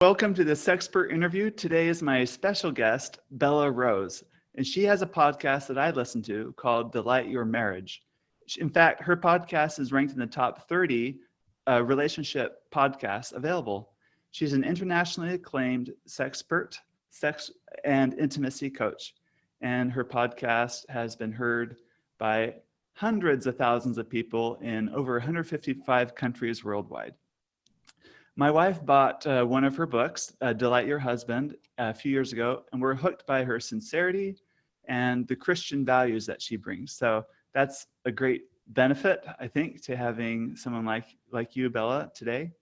Welcome to the Sexpert interview. Today is my special guest, Belah Rose, and she has a podcast that I listen to called Delight Your Marriage. In fact, her podcast is ranked in the top 30 relationship podcasts available. She's an internationally acclaimed sexpert, sex and intimacy coach, and her podcast has been heard by hundreds of thousands of people in over 155 countries worldwide. My wife bought one of her books, Delight Your Husband, a few years ago, and we're hooked by her sincerity and the Christian values that she brings. So that's a great benefit, I think, to having someone like you, Belah, today.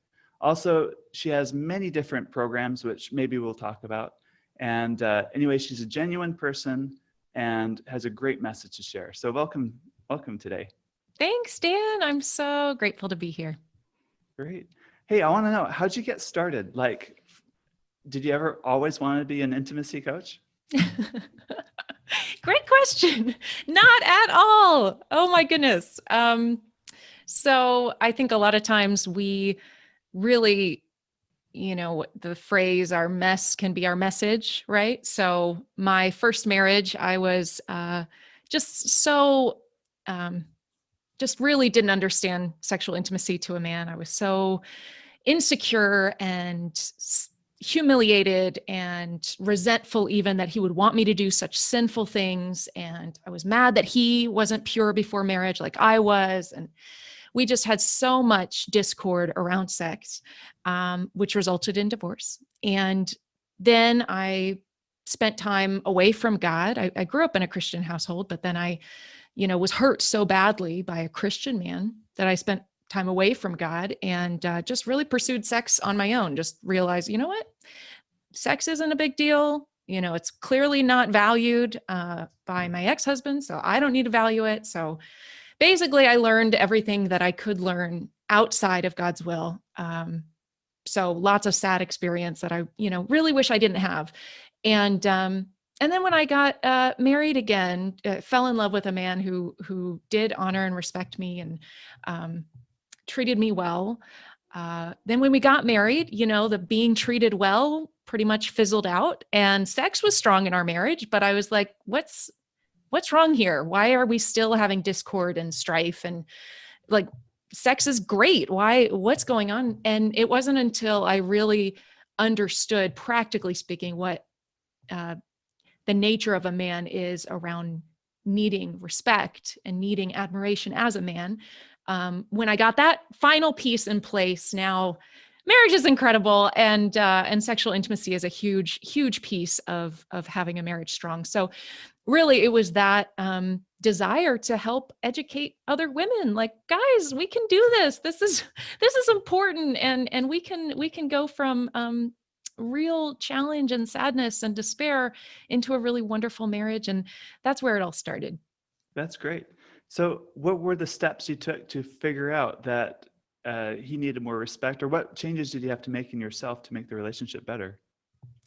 Also, she has many different programs, which maybe we'll talk about. And anyway, she's a genuine person and has a great message to share. So welcome today. Thanks, Dan. I'm so grateful to be here. Great. Hey, I want to know, how'd you get started? Like, did you ever always want to be an intimacy coach? Great question. Not at all. Oh my goodness. So I think a lot of times we really, the phrase "our mess can be our message," right? So my first marriage, I was just really didn't understand sexual intimacy to a man. I was so insecure and humiliated and resentful even that he would want me to do such sinful things. And I was mad that he wasn't pure before marriage like I was. And we just had so much discord around sex, which resulted in divorce. And then I spent time away from God. I grew up in a Christian household, but then I was hurt so badly by a Christian man that I spent time away from God and just really pursued sex on my own. Just realized, you know what? Sex isn't a big deal. It's clearly not valued by my ex-husband, so I don't need to value it. So basically, I learned everything that I could learn outside of God's will. So lots of sad experience that I, really wish I didn't have. And then when I got married again, fell in love with a man who did honor and respect me and treated me well. Then when we got married, the being treated well pretty much fizzled out, and sex was strong in our marriage. But I was like, what's wrong here? Why are we still having discord and strife? And like, sex is great. What's going on? And it wasn't until I really understood, practically speaking, what the nature of a man is around needing respect and needing admiration as a man. When I got that final piece in place, now marriage is incredible, and sexual intimacy is a huge, huge piece of having a marriage strong. So really, it was that desire to help educate other women. Like, guys, we can do this. This is important, and we can go from real challenge and sadness and despair into a really wonderful marriage. And that's where it all started. That's great. So what were the steps you took to figure out that he needed more respect, or what changes did you have to make in yourself to make the relationship better?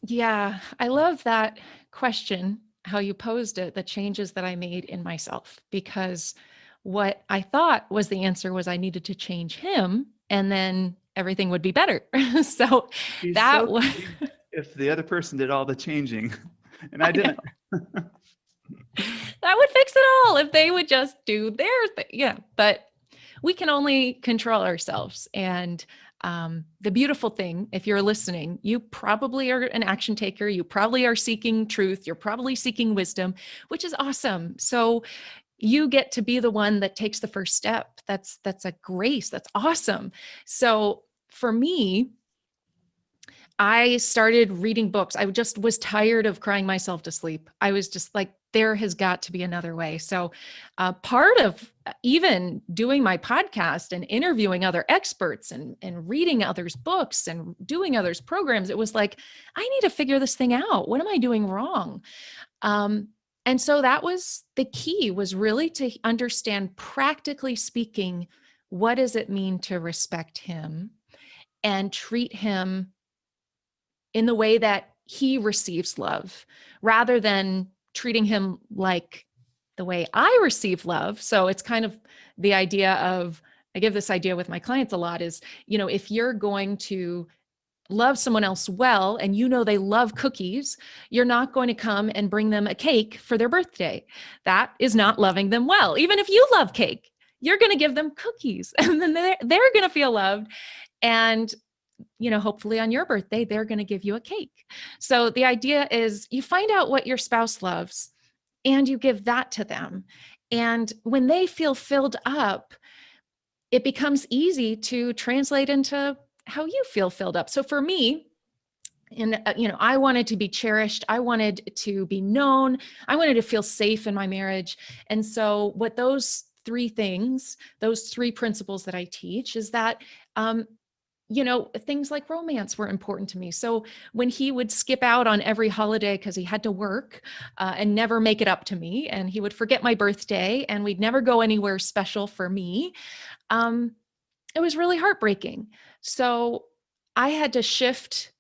Yeah, I love that question, how you posed it, the changes that I made in myself, because what I thought was the answer was I needed to change him, and then everything would be better. So that was if the other person did all the changing and I didn't. That would fix it all if they would just do their thing. Yeah, but we can only control ourselves. And the beautiful thing, if you're listening, you probably are an action taker. You probably are seeking truth. You're probably seeking wisdom, which is awesome. So you get to be the one that takes the first step. That's a grace. That's awesome. So for me, I started reading books. I just was tired of crying myself to sleep. I was just like, there has got to be another way. So part of even doing my podcast and interviewing other experts and reading others' books and doing others' programs, it was like, I need to figure this thing out. What am I doing wrong? And so that was the key, was really to understand, practically speaking, what does it mean to respect him and treat him in the way that he receives love, rather than treating him like the way I receive love. So it's kind of the idea of, I give this idea with my clients a lot, is, if you're going to love someone else well, and you know they love cookies, you're not going to come and bring them a cake for their birthday. That is not loving them well. Even if you love cake, you're going to give them cookies, and then they're going to feel loved. And hopefully on your birthday, they're going to give you a cake. So the idea is you find out what your spouse loves and you give that to them. And when they feel filled up, it becomes easy to translate into how you feel filled up. So for me, I wanted to be cherished. I wanted to be known. I wanted to feel safe in my marriage. And so what those three principles that I teach is that, things like romance were important to me. So when he would skip out on every holiday because he had to work and never make it up to me, and he would forget my birthday, and we'd never go anywhere special for me, it was really heartbreaking. So I had to shift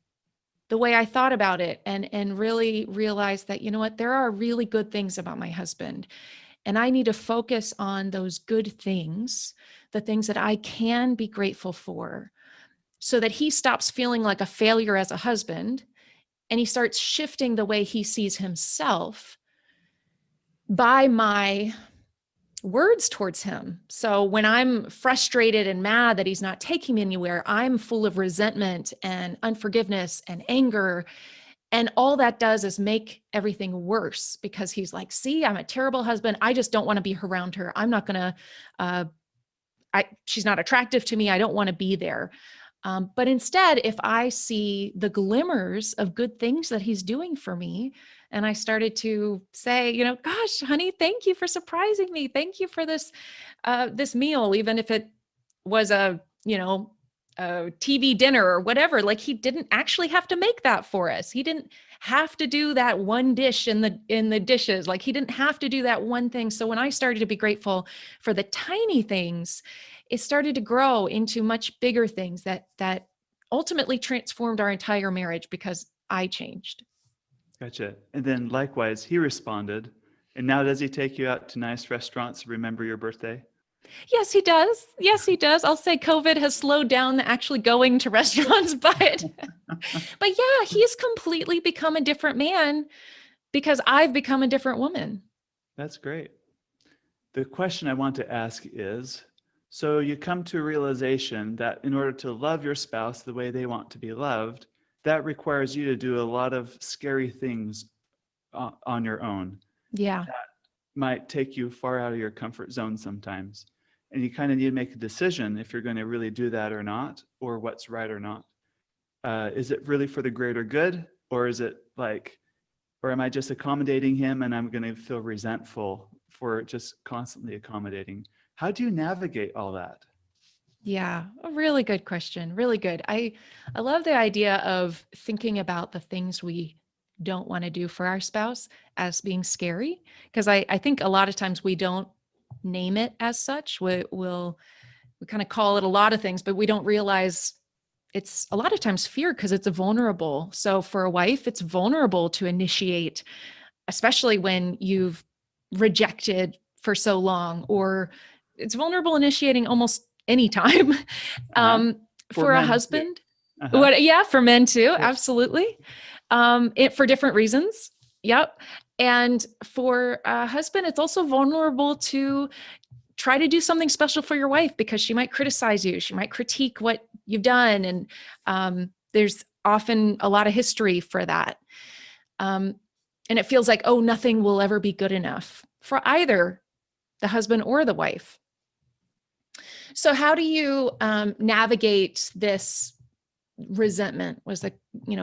the way I thought about it and really realize that, there are really good things about my husband. And I need to focus on those good things, the things that I can be grateful for, so that he stops feeling like a failure as a husband, and he starts shifting the way he sees himself by my words towards him. So when I'm frustrated and mad that he's not taking me anywhere, I'm full of resentment and unforgiveness and anger. And all that does is make everything worse, because he's like, see, I'm a terrible husband. I just don't want to be around her. I'm not going to, she's not attractive to me. I don't want to be there. But instead, if I see the glimmers of good things that he's doing for me, and I started to say, gosh, honey, thank you for surprising me. Thank you for this meal, even if it was a TV dinner or whatever. Like, he didn't actually have to make that for us. He didn't have to do that one dish in the dishes. Like, he didn't have to do that one thing. So when I started to be grateful for the tiny things, it started to grow into much bigger things that ultimately transformed our entire marriage, because I changed. Gotcha. And then likewise, he responded. And now does he take you out to nice restaurants to remember your birthday? Yes, he does. Yes, he does. I'll say COVID has slowed down actually going to restaurants, but yeah, he's completely become a different man because I've become a different woman. That's great. The question I want to ask is, so you come to a realization that in order to love your spouse the way they want to be loved, that requires you to do a lot of scary things on your own. Yeah. That might take you far out of your comfort zone sometimes. And you kind of need to make a decision if you're going to really do that or not, or what's right or not. Is it really for the greater good? Or is it or am I just accommodating him and I'm going to feel resentful for just constantly accommodating? How do you navigate all that? Yeah, a really good question. Really good. I love the idea of thinking about the things we don't want to do for our spouse as being scary, because I think a lot of times we don't name it as such. We kind of call it a lot of things, but we don't realize it's a lot of times fear, because it's vulnerable. So for a wife, it's vulnerable to initiate, especially when you've rejected for so long, or it's vulnerable initiating almost any time. For a husband, for men too, yep. Absolutely. For different reasons. Yep. And for a husband, it's also vulnerable to try to do something special for your wife, because she might criticize you. She might critique what you've done. And there's often a lot of history for that. And it feels like, oh, nothing will ever be good enough for either the husband or the wife. So how do you navigate this resentment, was the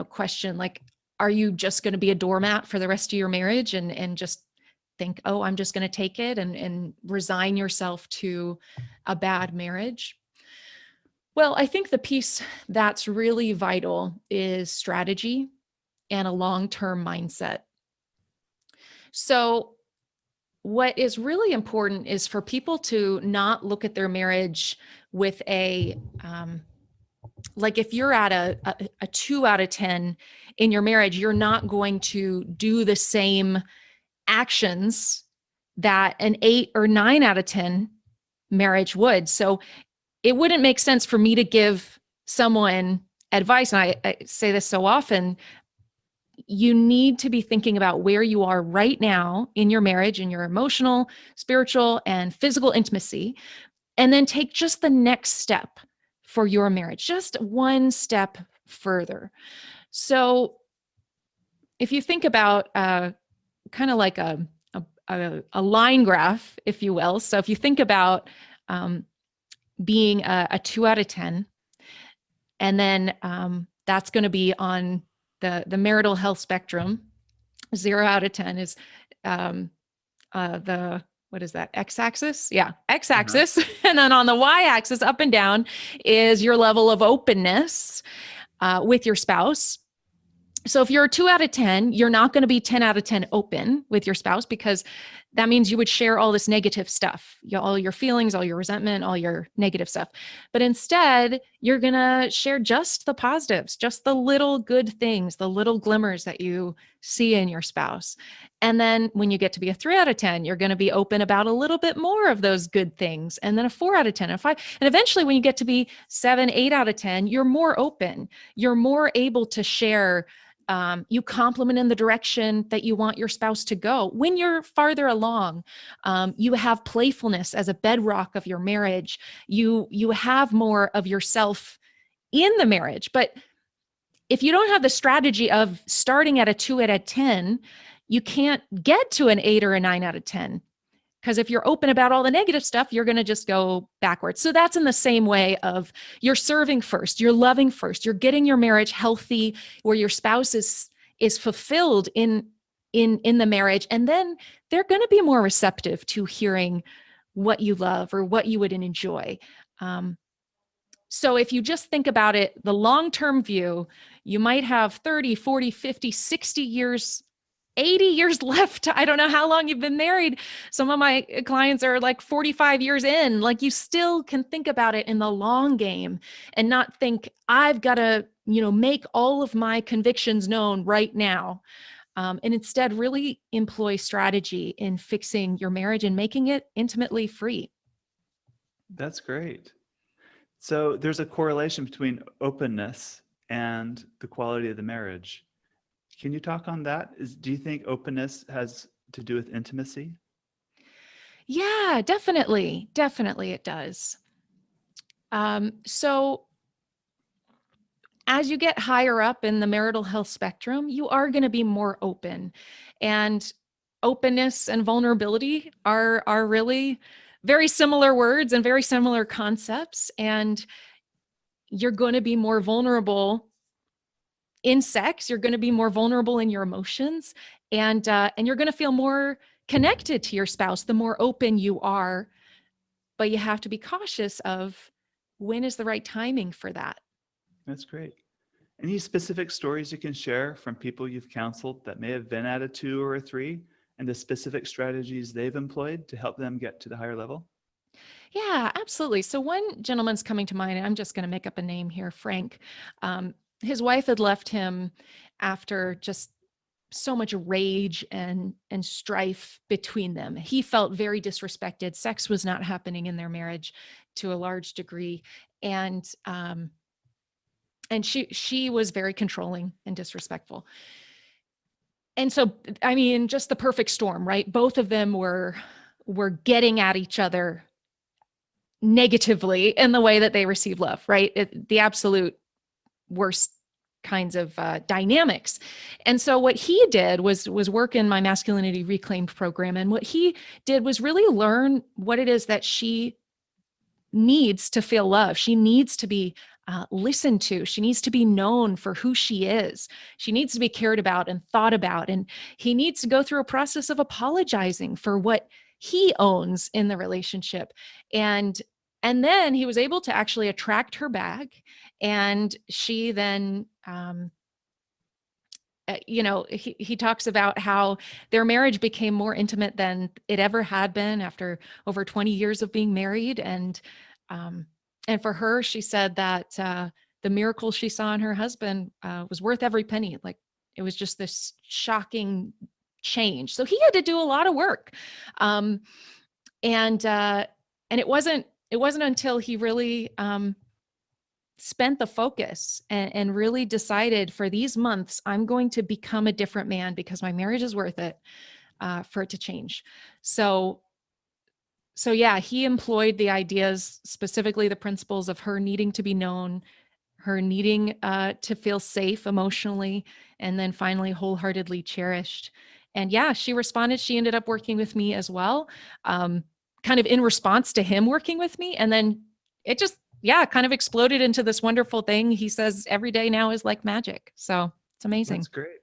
question. Like, are you just going to be a doormat for the rest of your marriage and just think, oh, I'm just going to take it and resign yourself to a bad marriage? Well, I think the piece that's really vital is strategy and a long-term mindset. So what is really important is for people to not look at their marriage with if you're at a 2 out of 10 in your marriage, you're not going to do the same actions that an 8 or 9 out of 10 marriage would. So it wouldn't make sense for me to give someone advice, and I say this so often, you need to be thinking about where you are right now in your marriage, in your emotional, spiritual, and physical intimacy, and then take just the next step for your marriage, just one step further. So if you think about kind of like a line graph, if you will. So if you think about being a 2 out of 10, and then that's going to be on the marital health spectrum. 0 out of 10 is the, what is that? X-axis? Yeah, X-axis. And then on the Y-axis, up and down, is your level of openness with your spouse. So if you're a 2 out of 10, you're not going to be 10 out of 10 open with your spouse, because that means you would share all this negative stuff, all your feelings, all your resentment, all your negative stuff. But instead, you're going to share just the positives, just the little good things, the little glimmers that you see in your spouse. And then when you get to be a 3 out of 10, you're going to be open about a little bit more of those good things. And then a 4 out of 10, a 5. And eventually when you get to be 7, 8 out of 10, you're more open. You're more able to share. You compliment in the direction that you want your spouse to go. When you're farther along, you have playfulness as a bedrock of your marriage. You have more of yourself in the marriage. But if you don't have the strategy of starting at a 2 out of 10, you can't get to an 8 or a 9 out of 10. Because if you're open about all the negative stuff, you're going to just go backwards. So that's in the same way of you're serving first, you're loving first, you're getting your marriage healthy, where your spouse is fulfilled in the marriage, and then they're going to be more receptive to hearing what you love or what you would enjoy. So if you just think about it, the long-term view, you might have 30, 40, 50, 60 years 80 years left. I don't know how long you've been married. Some of my clients are like 45 years in. Like, you still can think about it in the long game and not think, I've got to, make all of my convictions known right now. And instead really employ strategy in fixing your marriage and making it intimately free. That's great. So there's a correlation between openness and the quality of the marriage. Can you talk on that? Do you think openness has to do with intimacy? Yeah, definitely. Definitely it does. So as you get higher up in the marital health spectrum, you are going to be more open. And openness and vulnerability are really very similar words and very similar concepts. And you're going to be more vulnerable in sex. You're going to be more vulnerable in your emotions, and you're going to feel more connected to your spouse the more open you are. But you have to be cautious of when is the right timing for that. That's great. Any specific stories you can share from people you've counseled that may have been at a 2 or a 3, and the specific strategies they've employed to help them get to the higher level? Yeah, absolutely. So one gentleman's coming to mind, and I'm just going to make up a name here, Frank. His wife had left him after just so much rage and strife between them. He felt very disrespected. Sex was not happening in their marriage to a large degree. And she was very controlling and disrespectful. And so, I mean, just the perfect storm, right? Both of them were getting at each other negatively in the way that they receive love, right? The absolute worst kinds of dynamics. And so what he did was work in my Masculinity Reclaimed program. And what he did was really learn what it is that she needs to feel love. She needs to be listened to. She needs to be known for who she is. She needs to be cared about and thought about. And he needs to go through a process of apologizing for what he owns in the relationship. And then he was able to actually attract her back. And she then, he talks about how their marriage became more intimate than it ever had been after over 20 years of being married. And for her, she said that the miracle she saw in her husband was worth every penny. Like, it was just this shocking change. So he had to do a lot of work. And it wasn't until he really spent the focus and really decided for these months, I'm going to become a different man because my marriage is worth it for it to change. So yeah, he employed the ideas, specifically the principles of her needing to be known, her needing to feel safe emotionally, and then finally wholeheartedly cherished. And yeah, she responded. She ended up working with me as well, kind of in response to him working with me. And then it just, yeah, kind of exploded into this wonderful thing. He says every day now is like magic. So it's amazing. That's great.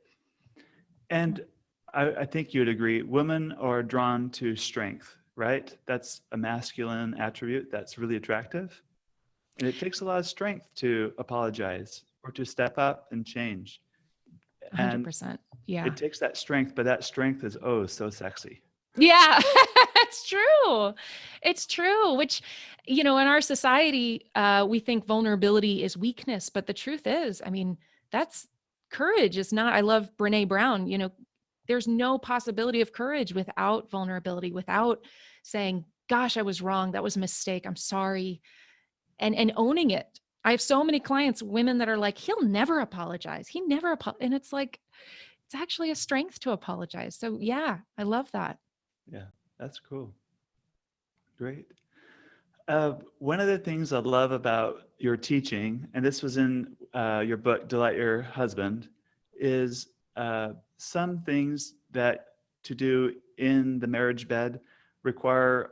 And I think you'd agree, women are drawn to strength, right? That's a masculine attribute that's really attractive. And it takes a lot of strength to apologize or to step up and change. And 100%. Yeah. it takes that strength, but that strength is, oh, so sexy. Yeah, it's true. It's true, which, in our society, we think vulnerability is weakness, but the truth is, I mean, that's courage is not, I love Brene Brown, there's no possibility of courage without vulnerability, without saying, gosh, I was wrong. That was a mistake. I'm sorry. And owning it. I have so many clients, women that are like, he'll never apologize. He never, and it's like, it's actually a strength to apologize. So yeah, I love that. Yeah, that's cool. Great. One of the things I love about your teaching, and this was in your book, Delight Your Husband, is some things that to do in the marriage bed require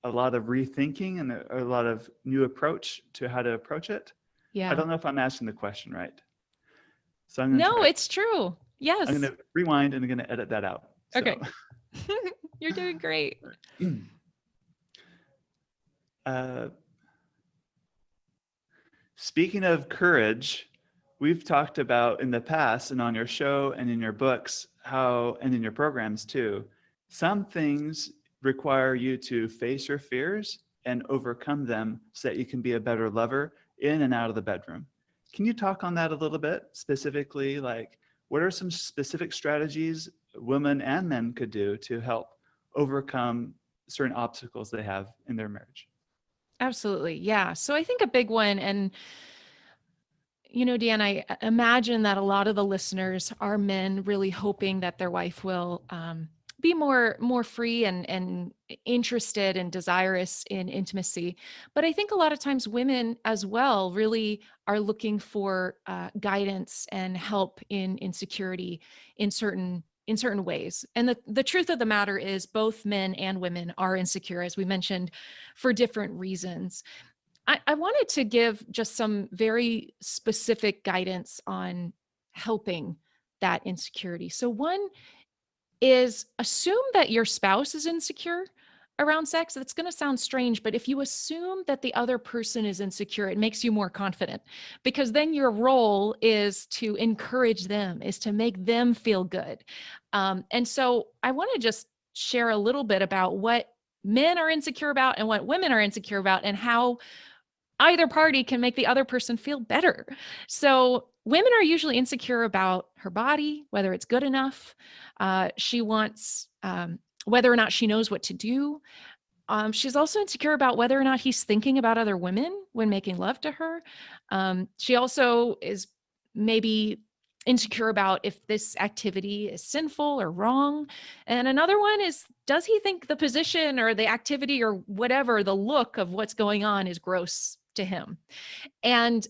a lot of rethinking and a lot of new approach to how to approach it. Yeah. I don't know if I'm asking the question right. So No, it's true. Yes. I'm going to rewind and I'm going to edit that out. So. Okay. You're doing great. Speaking of courage, we've talked about in the past and on your show and in your books and in your programs too, some things require you to face your fears and overcome them so that you can be a better lover in and out of the bedroom. Can you talk on that a little bit? Specifically, like what are some specific strategies women and men could do to help overcome certain obstacles they have in their marriage? Absolutely. Yeah. So I think a big one, and Dan, I imagine that a lot of the listeners are men really hoping that their wife will be more free and interested and desirous in intimacy. But I think a lot of times women as well really are looking for guidance and help in insecurity in certain ways. And the truth of the matter is both men and women are insecure, as we mentioned, for different reasons. I wanted to give just some very specific guidance on helping that insecurity. So one is assume that your spouse is insecure around sex. That's going to sound strange, but if you assume that the other person is insecure, it makes you more confident, because then your role is to encourage them, is to make them feel good. And so I want to just share a little bit about what men are insecure about and what women are insecure about, and how either party can make the other person feel better. So women are usually insecure about her body, whether it's good enough. She wants whether or not she knows what to do. She's also insecure about whether or not he's thinking about other women when making love to her. She also is maybe insecure about if this activity is sinful or wrong. And another one is, does he think the position or the activity or whatever, the look of what's going on is gross to him? And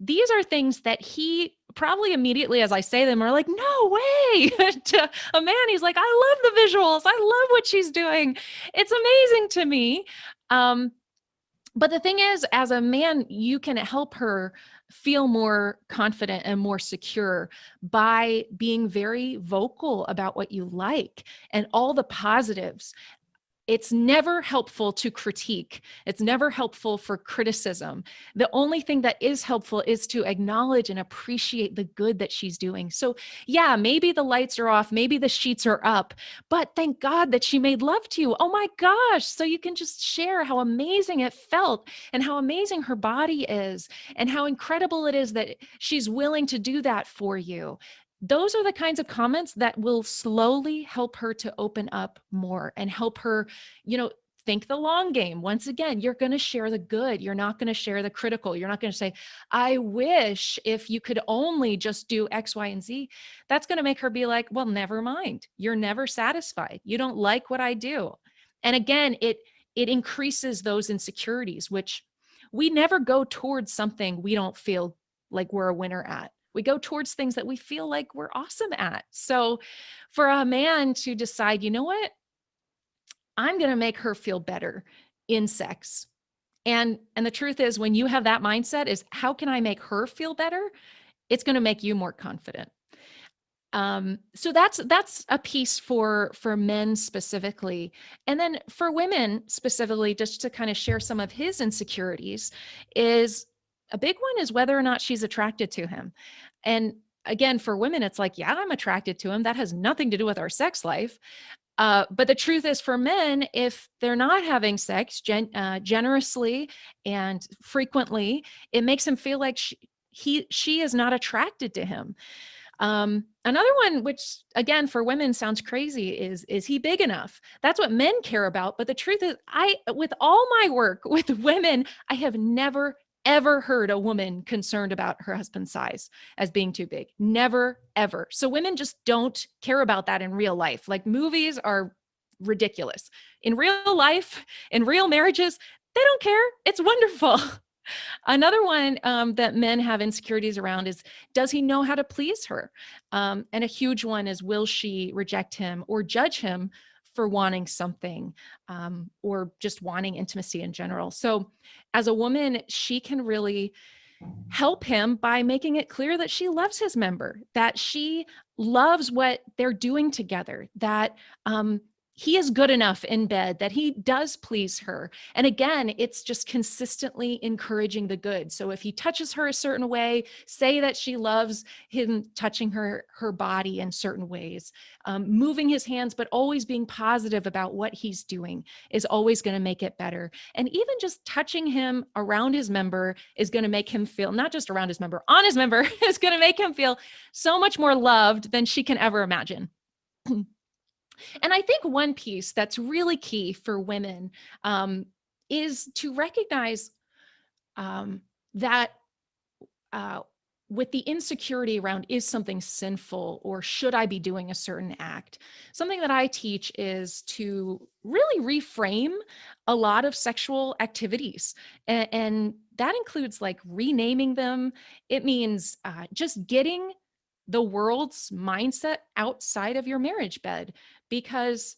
these are things that he probably immediately, as I say them, are like, no way. To a man, he's like, I love the visuals. I love what she's doing. It's amazing to me. But the thing is, as a man, you can help her feel more confident and more secure by being very vocal about what you like and all the positives. It's never helpful to critique. It's never helpful for criticism. The only thing that is helpful is to acknowledge and appreciate the good that she's doing. So yeah, maybe the lights are off, maybe the sheets are up, but thank God that she made love to you. Oh my gosh. So you can just share how amazing it felt and how amazing her body is and how incredible it is that she's willing to do that for you. Those are the kinds of comments that will slowly help her to open up more and help her, think the long game. Once again, you're going to share the good. You're not going to share the critical. You're not going to say, I wish if you could only just do X, Y, and Z. That's going to make her be like, well, never mind. You're never satisfied. You don't like what I do. And again, it increases those insecurities, which we never go towards something we don't feel like we're a winner at. We go towards things that we feel like we're awesome at. So for a man to decide, you know what, I'm going to make her feel better in sex. And the truth is, when you have that mindset is, how can I make her feel better? It's going to make you more confident. So that's a piece for men specifically. And then for women specifically, just to kind of share some of his insecurities, is a big one is whether or not she's attracted to him. And again, for women, it's like, yeah, I'm attracted to him. That has nothing to do with our sex life. But the truth is, for men, if they're not having sex generously and frequently, it makes him feel like she is not attracted to him. Another one, which again for women sounds crazy, is he big enough? That's what men care about. But the truth is, with all my work with women, I have never ever heard a woman concerned about her husband's size as being too big. Never, ever. So women just don't care about that in real life. Like, movies are ridiculous. In real life, in real marriages, they don't care. It's wonderful. Another one that men have insecurities around is, does he know how to please her? And a huge one is, will she reject him or judge him for wanting something, or just wanting intimacy in general? So as a woman, she can really help him by making it clear that she loves his member, that she loves what they're doing together, that he is good enough in bed, that he does please her. And again, it's just consistently encouraging the good. So if he touches her a certain way, say that she loves him touching her body in certain ways, moving his hands, but always being positive about what he's doing is always going to make it better. And even just touching him around his member is going to make him feel, not just around his member, on his member, is going to make him feel so much more loved than she can ever imagine. And I think one piece that's really key for women is to recognize that with the insecurity around, is something sinful or should I be doing a certain act? Something that I teach is to really reframe a lot of sexual activities. And that includes like renaming them. It means just getting the world's mindset outside of your marriage bed, because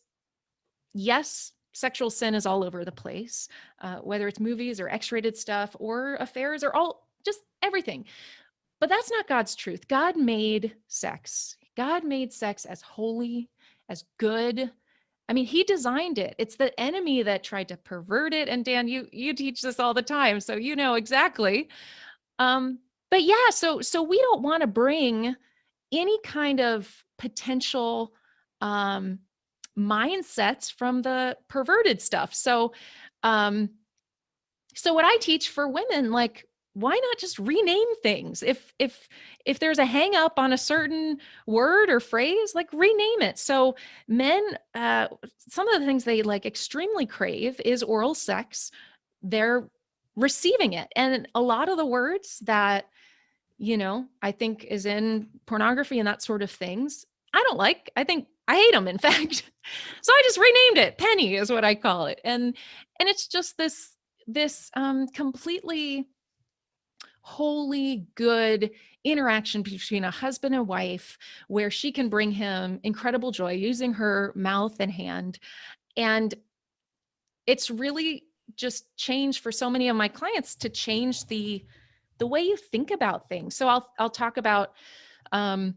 yes, sexual sin is all over the place, whether it's movies or X-rated stuff or affairs or all, just everything. But that's not God's truth. God made sex. God made sex as holy, as good. I mean, he designed it. It's the enemy that tried to pervert it. And Dan, you teach this all the time, so you know exactly. But yeah, so we don't want to bring any kind of potential mindsets from the perverted stuff. So what I teach for women, like, why not just rename things? If there's a hang up on a certain word or phrase, like, rename it. So men, some of the things they like extremely crave is oral sex. They're receiving it. And a lot of the words that, I think is in pornography and that sort of things, I don't like. I hate them, in fact. So I just renamed it. Penny is what I call it. And it's just this completely holy, good interaction between a husband and wife, where she can bring him incredible joy using her mouth and hand. And it's really just changed for so many of my clients to change the way you think about things. So I'll talk about a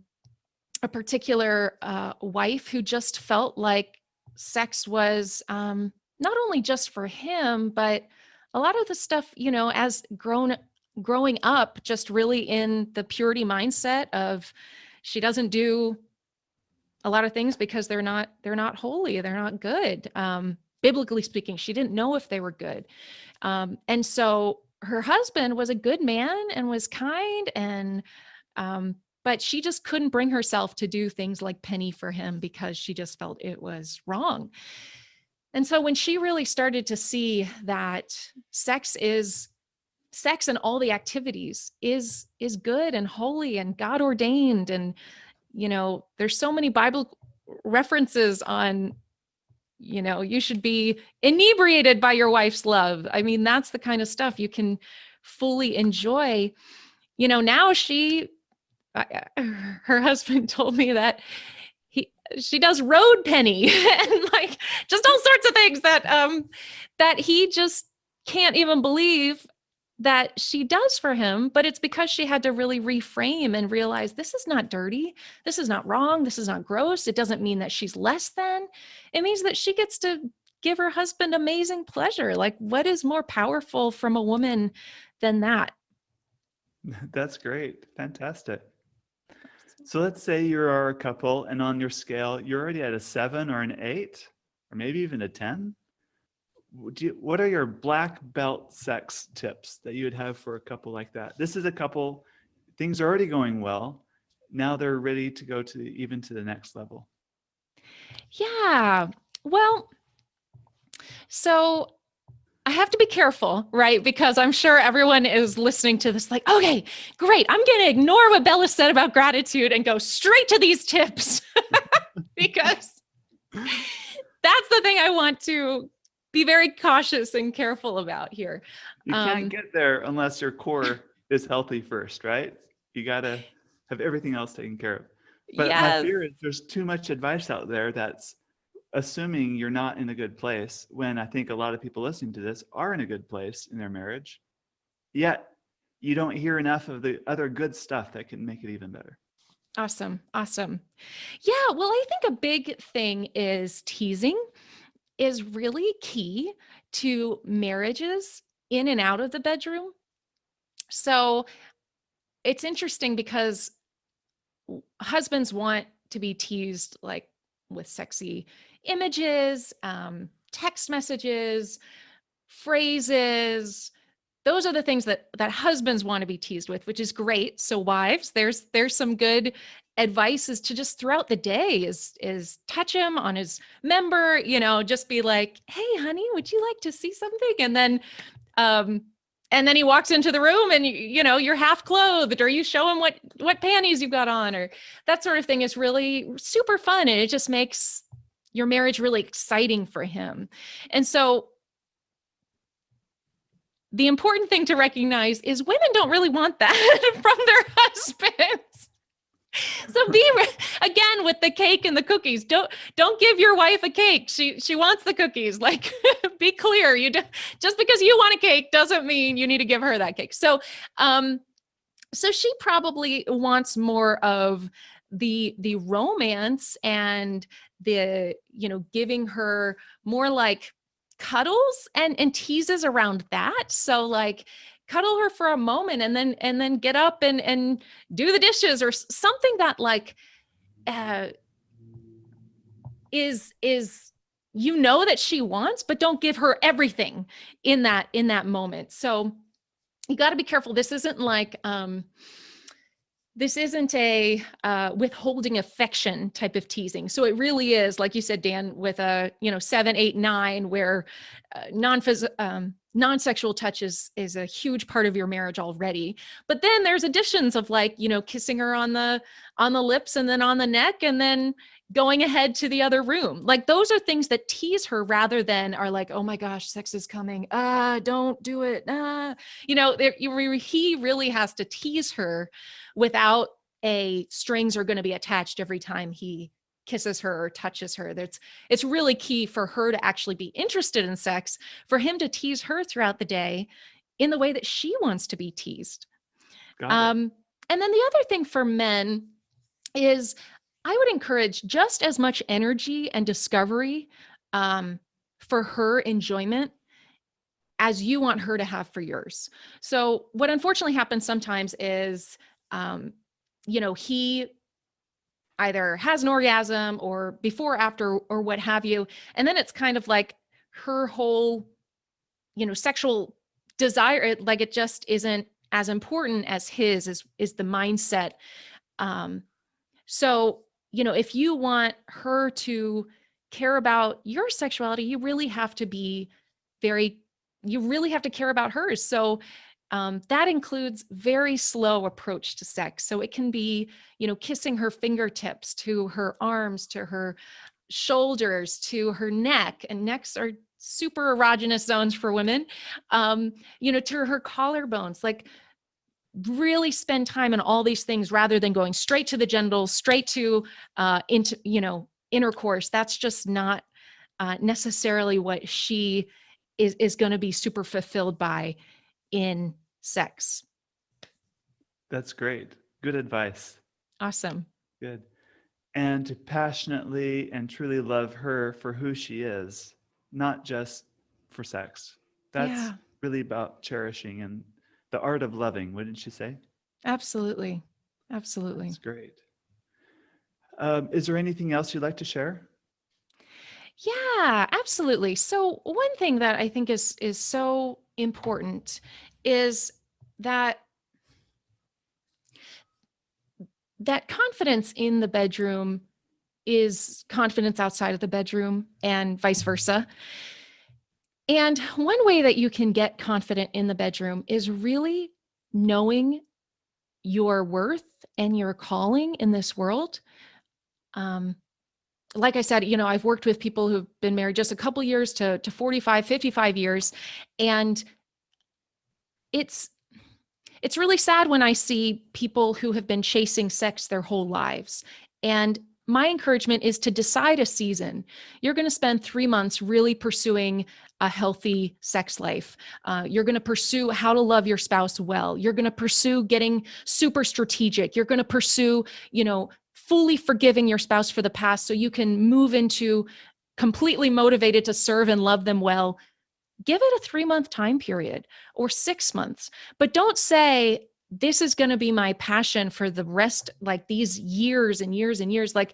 particular wife who just felt like sex was not only just for him, but a lot of the stuff, as growing up, just really in the purity mindset of, she doesn't do a lot of things because they're not holy, they're not good. Biblically speaking, she didn't know if they were good. And so her husband was a good man and was kind, and but she just couldn't bring herself to do things like Penny for him because she just felt it was wrong. And so when she really started to see that sex and all the activities is good and holy and God ordained, and there's so many Bible references on, you should be inebriated by your wife's love. I mean, that's the kind of stuff you can fully enjoy. Now her husband told me that she does road penny and like just all sorts of things that he just can't even believe that she does for him. But it's because she had to really reframe and realize this is not dirty. This is not wrong. This is not gross. It doesn't mean that she's less than. It means that she gets to give her husband amazing pleasure. Like, what is more powerful from a woman than that? That's great. Fantastic. So let's say you're a couple and on your scale, you're already at a 7 or an 8, or maybe even a 10. What are your black belt sex tips that you would have for a couple like that? This is a couple, things are already going well. Now they're ready to go to the next level. Yeah. Well, so I have to be careful, right? Because I'm sure everyone is listening to this like, okay, great. I'm going to ignore what Bella said about gratitude and go straight to these tips because that's the thing I want to be very cautious and careful about here. You can't get there unless your core is healthy first, right? You got to have everything else taken care of. But yes. My fear is there's too much advice out there that's assuming you're not in a good place, when I think a lot of people listening to this are in a good place in their marriage, yet you don't hear enough of the other good stuff that can make it even better. Awesome. Yeah, well, I think a big thing is teasing is really key to marriages in and out of the bedroom. So it's interesting because husbands want to be teased like with sexy images, text messages, phrases. Those are the things that husbands want to be teased with, which is great. So wives, there's some good advice is to just throughout the day is touch him on his member, just be like, hey, honey, would you like to see something? And then he walks into the room and you're half clothed, or you show him what panties you've got on, or that sort of thing is really super fun. And it just makes your marriage really exciting for him. And so the important thing to recognize is women don't really want that from their husbands. So again, with the cake and the cookies, don't give your wife a cake. She wants the cookies. Like, be clear. Just because you want a cake doesn't mean you need to give her that cake. So she probably wants more of the romance and the, giving her more like cuddles and teases around that. So like, cuddle her for a moment and then get up and do the dishes or something that like is that she wants, but don't give her everything in that moment. So you got to be careful. This isn't like this isn't a withholding affection type of teasing. So it really is, like you said, Dan, with a 7, 8, 9, where non-sexual touch is a huge part of your marriage already. But then there's additions of like, kissing her on the lips and then on the neck and then going ahead to the other room. Like those are things that tease her rather than are like, oh my gosh, sex is coming. Don't do it. He really has to tease her without strings are going to be attached every time he kisses her or touches her. It's really key for her to actually be interested in sex, for him to tease her throughout the day in the way that she wants to be teased. And then the other thing for men is I would encourage just as much energy and discovery for her enjoyment as you want her to have for yours. So what unfortunately happens sometimes is, he either has an orgasm or before, after, or what have you. And then it's kind of like her whole, sexual desire, like it just isn't as important as his is the mindset. So, if you want her to care about your sexuality, you really have to care about hers. So that includes very slow approach to sex. So it can be, kissing her fingertips to her arms, to her shoulders, to her neck, and necks are super erogenous zones for women, to her collarbones, like really spend time on all these things rather than going straight to the genitals, straight to intercourse. That's just not necessarily what she is going to be super fulfilled by in sex. That's great. Good advice. Awesome. Good. And to passionately and truly love her for who she is, not just for sex. That's really about cherishing and the art of loving, wouldn't you say? Absolutely. Absolutely. That's great. Is there anything else you'd like to share? Yeah, absolutely. So one thing that I think is so important is that confidence in the bedroom is confidence outside of the bedroom and vice versa. And one way that you can get confident in the bedroom is really knowing your worth and your calling in this world. Like I said, I've worked with people who've been married just a couple years to 45, 55 years. And it's really sad when I see people who have been chasing sex their whole lives. And my encouragement is to decide a season. You're going to spend 3 months really pursuing a healthy sex life. You're going to pursue how to love your spouse well. You're going to pursue getting super strategic. You're going to pursue, fully forgiving your spouse for the past so you can move into completely motivated to serve and love them well. Give it a 3-month time period or 6 months, but don't say, this is going to be my passion for the rest, like these years and years and years. Like,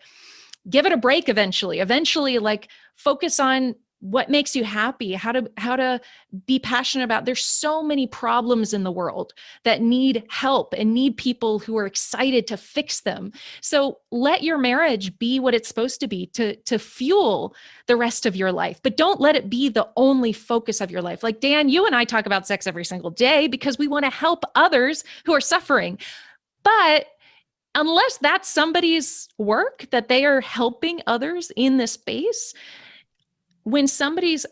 give it a break eventually, like focus on what makes you happy, how to be passionate about. There's so many problems in the world that need help and need people who are excited to fix them. So let your marriage be what it's supposed to be, to fuel the rest of your life, but don't let it be the only focus of your life. Like Dan, you and I talk about sex every single day because we want to help others who are suffering. But unless that's somebody's work, that they are helping others in this space, when somebody's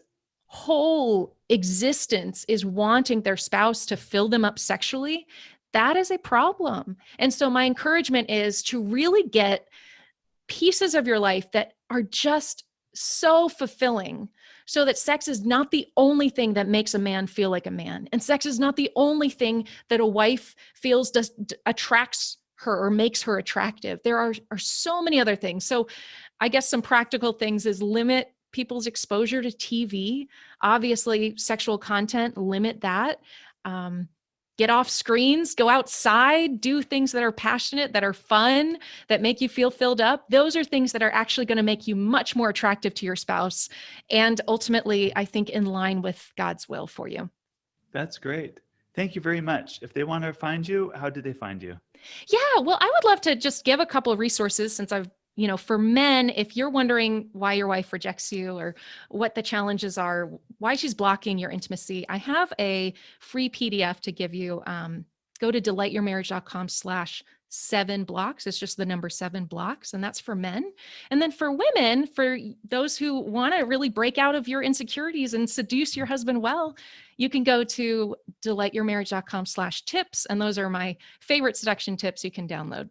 whole existence is wanting their spouse to fill them up sexually, that is a problem. And so my encouragement is to really get pieces of your life that are just so fulfilling, so that sex is not the only thing that makes a man feel like a man. And sex is not the only thing that a wife feels attracts her or makes her attractive. There are so many other things. So I guess some practical things is limit people's exposure to TV. Obviously, sexual content, limit that. Get off screens, go outside, do things that are passionate, that are fun, that make you feel filled up. Those are things that are actually going to make you much more attractive to your spouse. And ultimately, I think in line with God's will for you. That's great. Thank you very much. If they want to find you, how do they find you? Yeah, well, I would love to just give a couple of resources since I've for men, if you're wondering why your wife rejects you or what the challenges are, why she's blocking your intimacy, I have a free PDF to give you. Go to delightyourmarriage.com/7 blocks. It's just the number 7 blocks. And that's for men. And then for women, for those who want to really break out of your insecurities and seduce your husband well, you can go to delightyourmarriage.com/tips. And those are my favorite seduction tips you can download.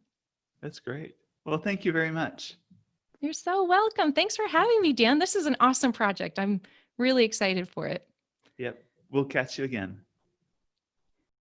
That's great. Well, thank you very much. You're so welcome. Thanks for having me, Dan. This is an awesome project. I'm really excited for it. Yep. We'll catch you again.